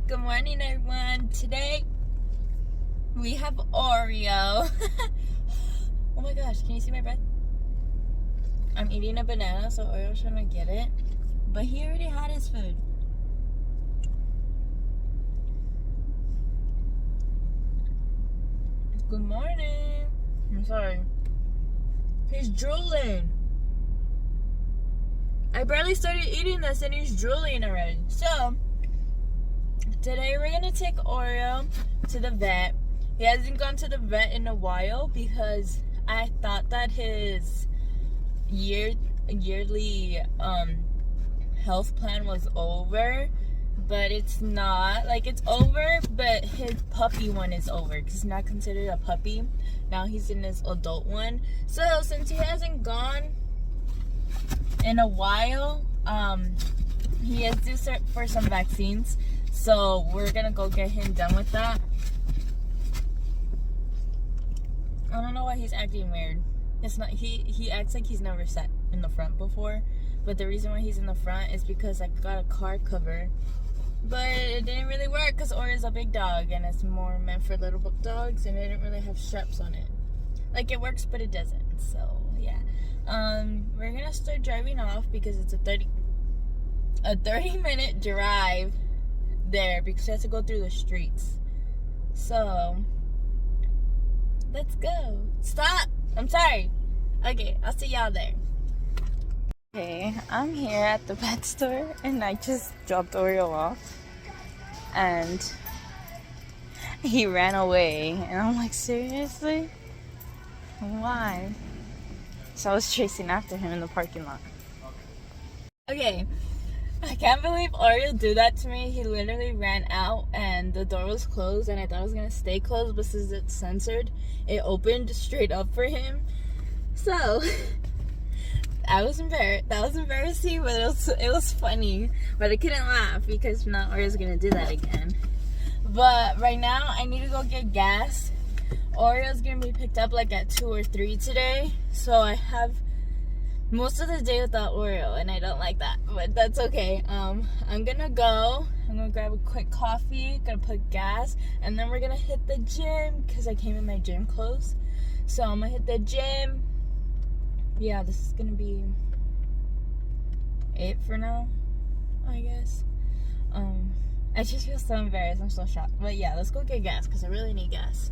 Good morning, everyone. Today we have Oreo. Oh my gosh, can you see my breath? I'm eating a banana, so Oreo's trying to get it. But he already had his food. Good morning. I'm sorry. He's drooling. I barely started eating this and he's drooling already. So, today we're going to take Oreo to the vet. He hasn't gone to the vet in a while because I thought that his yearly health plan was over, but it's not. Like, it's over, but his puppy one is over because he's not considered a puppy. Now he's in his adult one. So since he hasn't gone in a while, he is due for some vaccines, so we're gonna go get him done with that. I don't know why he's acting weird. It's not, he acts like he's never sat in the front before, but the reason why he's in the front is because I got a car cover, but it didn't really work because Oreo's a big dog and it's more meant for little dogs, and it didn't really have straps on it. Like, it works, but it doesn't. So yeah, we're gonna start driving off because it's a 30-minute drive there because he has to go through the streets. So let's go. Stop! I'm sorry. Okay, I'll see y'all there. Okay, I'm here at the pet store and I just dropped Oreo off and he ran away and I'm like, seriously? Why? So I was chasing after him in the parking lot. Okay, I can't believe Oreo did that to me. He literally ran out and the door was closed and I thought it was gonna stay closed, but since it's censored, it opened straight up for him. So I was embarrassed. That was embarrassing, but it was funny. But I couldn't laugh because now Oreo's gonna do that again. But right now I need to go get gas. Oreo's gonna be picked up like at 2 or 3 today, so I have most of the day without Oreo, and I don't like that, but that's okay. I'm gonna grab a quick coffee, gonna put gas, and then we're gonna hit the gym because I came in my gym clothes. So I'm gonna hit the gym. Yeah, this is gonna be it for now, I guess. I just feel so embarrassed. I'm so shocked. But yeah, let's go get gas because I really need gas.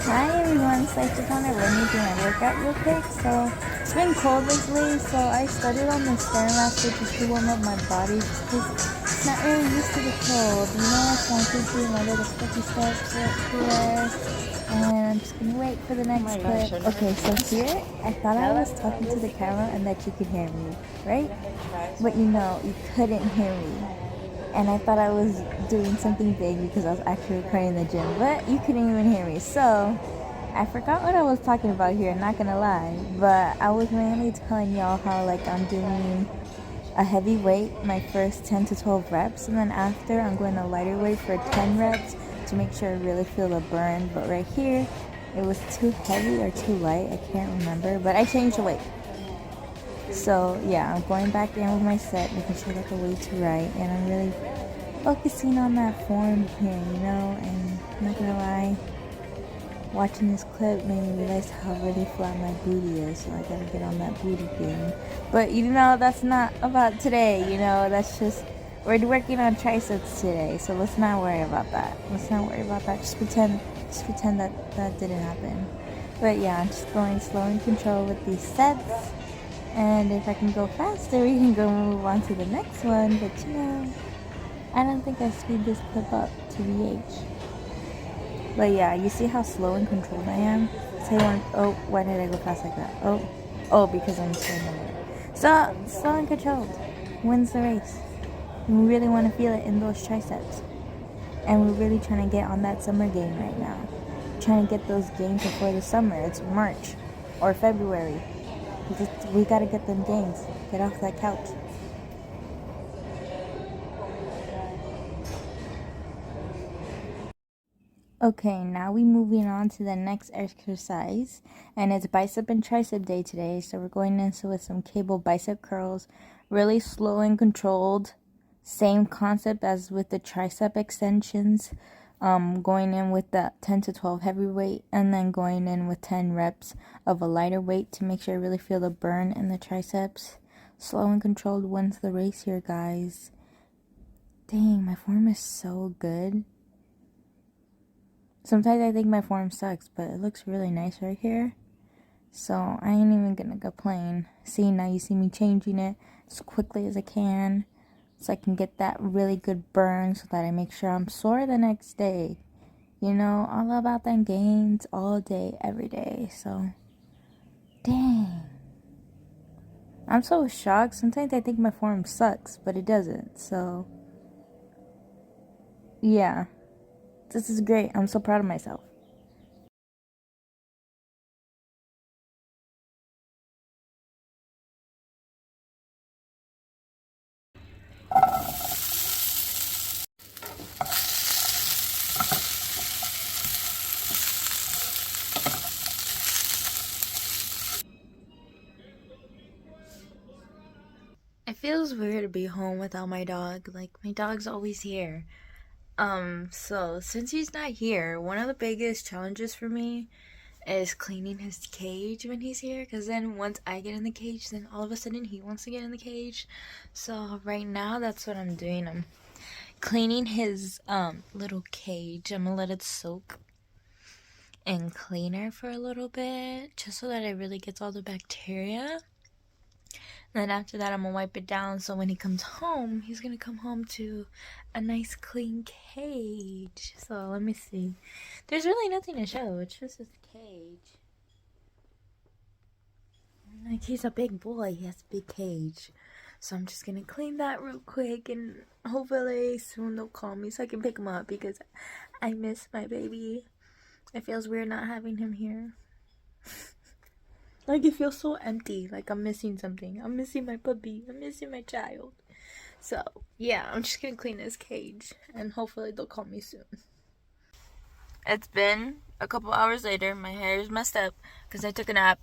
Hi everyone, so I just want to run you through my workout real quick. So it's been cold lately, so I started on the Stairmaster just to warm up my body because it's not really used to the cold. You know, so I'm just doing my little sticky steps right here, and I'm just gonna wait for the next clip. Okay, so here I thought I was talking to the camera and that you could hear me, right? But you know, you couldn't hear me. And I thought I was doing something big because I was actually recording in the gym, but you couldn't even hear me. So I forgot what I was talking about here, not gonna lie, but I was mainly telling y'all how like I'm doing a heavy weight, my first 10 to 12 reps, and then after I'm going to lighter weight for 10 reps to make sure I really feel the burn. But right here, it was too heavy or too light, I can't remember, but I changed the weight. So yeah, I'm going back in with my set, making sure that the weight's right, and I'm really focusing on that form here, you know. And I'm not gonna lie, watching this clip made me realize how really flat my booty is, so I gotta get on that booty game. But you know, that's not about today, you know, that's just, we're working on triceps today, so let's not worry about that. Just pretend that didn't happen. But yeah, I'm just going slow and control with these sets. And if I can go faster, we can go move on to the next one. But you know, I don't think I speed this clip up to VH. But yeah, you see how slow and controlled I am? Oh, why did I go fast like that? Oh, because I'm slow and controlled. So, slow and controlled wins the race. And we really want to feel it in those triceps. And we're really trying to get on that summer game right now. Trying to get those gains before the summer. It's March or February. We gotta get them gains. Get off that couch. Okay, now we moving on to the next exercise, and it's bicep and tricep day today. So we're going into with some cable bicep curls, really slow and controlled. Same concept as with the tricep extensions. Going in with the 10 to 12 heavy weight, and then going in with 10 reps of a lighter weight to make sure I really feel the burn in the triceps. Slow and controlled wins the race here, guys. Dang, my form is so good. Sometimes I think my form sucks, but it looks really nice right here. So I ain't even gonna complain. See, now you see me changing it as quickly as I can, so I can get that really good burn so that I make sure I'm sore the next day. You know, all about them gains all day, every day. So, dang. I'm so shocked. Sometimes I think my form sucks, but it doesn't. So, yeah. This is great. I'm so proud of myself. It feels weird to be home without my dog. Like, my dog's always here. So since he's not here, one of the biggest challenges for me is cleaning his cage when he's here, because then once I get in the cage, then all of a sudden he wants to get in the cage. So right now that's what I'm doing. I'm cleaning his little cage. I'm gonna let it soak in cleaner for a little bit, just so that it really gets all the bacteria. Then after that, I'm gonna wipe it down, so when he comes home, he's gonna come home to a nice clean cage. So let me see. There's really nothing to show. It's just his cage. Like, he's a big boy. He has a big cage. So I'm just gonna clean that real quick, and hopefully soon they'll call me so I can pick him up, because I miss my baby. It feels weird not having him here. Like, it feels so empty. Like, I'm missing something. I'm missing my puppy. I'm missing my child. So, yeah, I'm just gonna clean his cage, and hopefully they'll call me soon. It's been a couple hours later. My hair is messed up because I took a nap.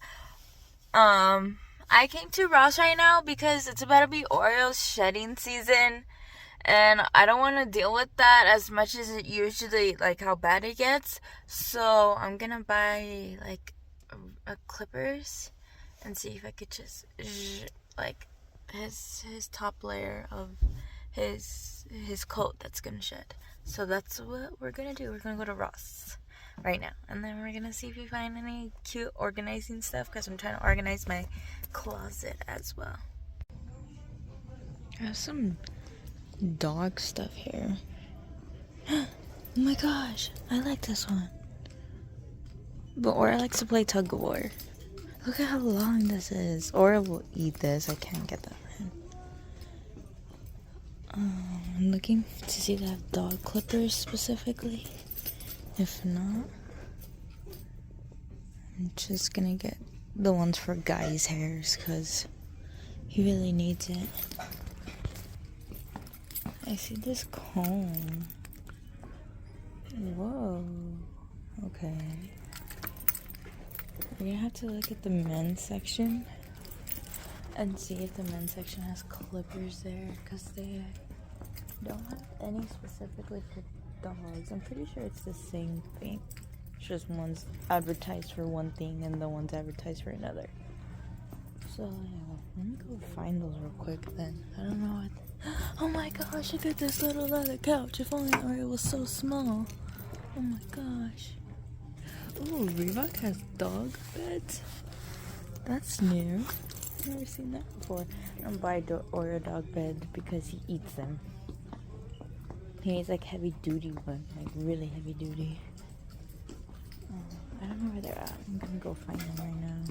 I came to Ross right now because it's about to be Oreo's shedding season, and I don't want to deal with that as much as it usually, like, how bad it gets. So I'm gonna buy, like, a clippers and see if I could just, like, his top layer of his coat that's gonna shed. So that's what we're gonna do. We're gonna go to Ross right now, and then we're gonna see if we find any cute organizing stuff, because I'm trying to organize my closet as well. I have some dog stuff here. Oh my gosh, I like this one. But Aura likes to play tug of war. Look at how long this is. Aura will eat this. I can't get that for him. I'm looking to see if they have dog clippers specifically. If not, I'm just gonna get the ones for guys' hairs, because he really needs it. I see this comb. Whoa. Okay. We're gonna have to look at the men's section and see if the men's section has clippers there, because they don't have any specifically for dogs. I'm pretty sure it's the same thing. It's just one's advertised for one thing and the one's advertised for another. So yeah, let me go find those real quick then. I don't know what. Oh my gosh, look at this little leather couch. If only Oreo was so small. Oh my gosh. Ooh, Reebok has dog beds. That's new. I've never seen that before. I don't buy Oreo dog beds because he eats them. He needs, like, heavy duty one, like really heavy duty. I don't know where they're at. I'm gonna go find them right now.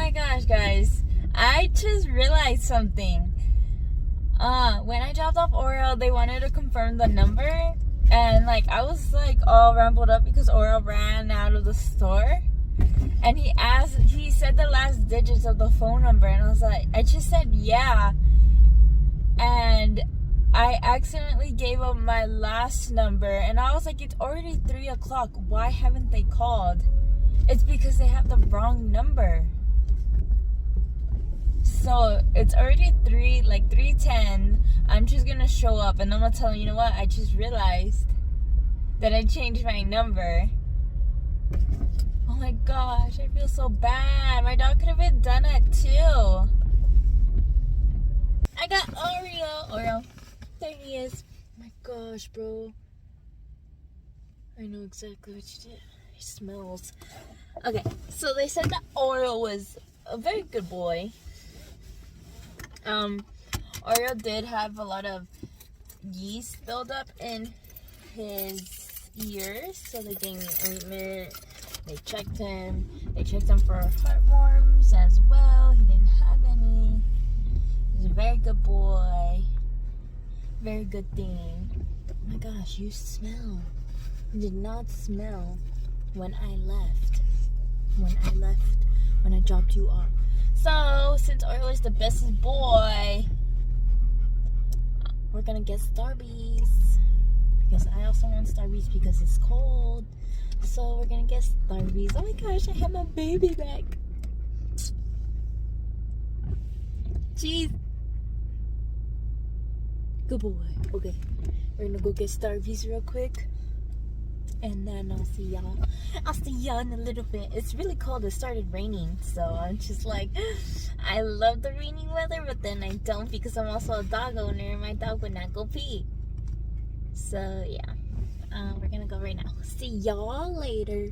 my gosh, guys. I just realized something. When I dropped off Oreo, they wanted to confirm the number. And, like, I was, like, all rumbled up because Oreo ran out of the store. And he said the last digits of the phone number. And I was like, I just said, yeah. And I accidentally gave up my last number. And I was like, it's already 3 o'clock. Why haven't they called? It's because they have the wrong number. So it's already 3:10. I'm just gonna show up and I'm gonna tell them, you know what? I just realized that I changed my number. Oh my gosh, I feel so bad. My dog could have done it too. I got Oreo. There he is. Oh my gosh, bro. I know exactly what you did. He smells. Okay, so they said that Oreo was a very good boy. Oreo did have a lot of yeast buildup in his ears, so they gave me ointment. They checked him. They checked him for heartworms as well. He didn't have any. He's a very good boy. Very good thing. Oh my gosh, you smell. You did not smell when I left. When I dropped you off. So, since Oreo is the bestest boy, we're gonna get Starbies. Because I also want Starbies because it's cold. So, we're gonna get Starbies. Oh my gosh, I have my baby back. Jeez. Good boy. Okay, we're gonna go get Starbies real quick. And then I'll see y'all in a little bit. It's really cold. It started raining. So I'm just like, I love the rainy weather, but then I don't because I'm also a dog owner and my dog would not go pee. So yeah, we're gonna go right now. See y'all later.